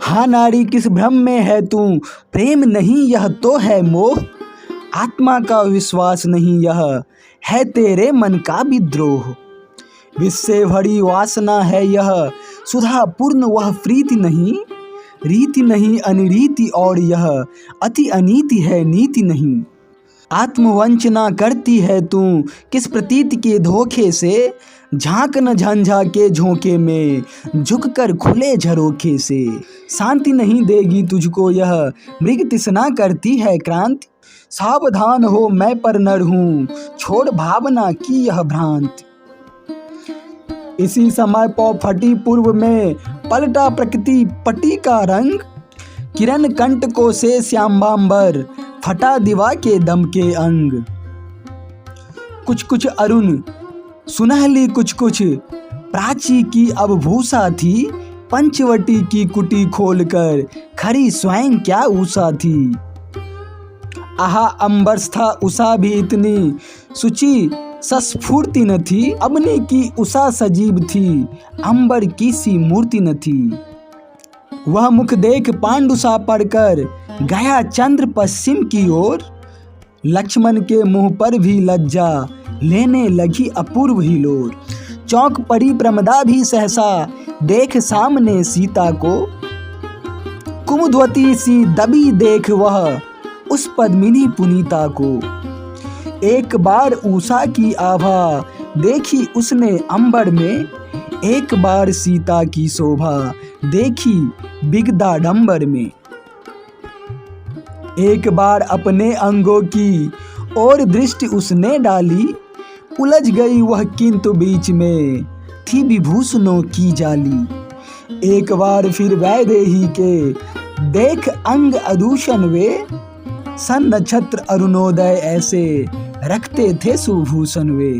हाँ नारी किस भ्रम में है तू, प्रेम नहीं यह तो है मोह। आत्मा का विश्वास नहीं यह है तेरे मन का विद्रोह। विष से भरी वासना है यह सुधा पूर्ण वह प्रीति नहीं। रीति नहीं अनिरीति और यह अति अनीति है नीति नहीं। आत्मवंचना करती है तू किस प्रतीत के धोखे से। झांक न झंझा के झोंके में झुककर खुले झरोखे से। शांति नहीं देगी तुझको यह मृग तृष्णा करती है क्रांति। सावधान हो मैं पर नर हूँ छोड़ भावना की यह भ्रांति। इसी समय पौ फटी पूर्व में पलटा प्रकृति पटी का रंग। किरण कंटकों से श्यामबांबर फटा दिवा के दम के अंग। कुछ कुछ अरुण सुनहली कुछ कुछ प्राची की अब भूसा थी। पंचवटी की कुटी खोलकर खरी स्वयं क्या उषा थी। आहा अंबरस था उषा भी इतनी सुचि सस्फूर्ति न थी। अबने की उषा सजीव थी अंबर की सी मूर्ति न थी। वह मुख देख पांडुसा पढ़कर गया चंद्र पश्चिम की ओर। लक्ष्मण के मुंह पर भी लज्जा लेने लगी अपूर्व हिलोर। चौंक पड़ी प्रमदा भी सहसा देख सामने सीता को। कुमुदवती सी दबी देख वह उस पद्मिनी पुनीता को। एक बार उषा की आभा देखी उसने अंबर में। एक बार सीता की शोभा देखी बिगदाडंबर में। एक बार अपने अंगों की और दृष्टि उसने डाली। उलझ गई वह किंतु बीच में थी विभूषणों की जाली। एक बार फिर वैदेही के देख अंग अदूषण वे। सन नक्षत्र अरुणोदय ऐसे रखते थे सुभूषण वे।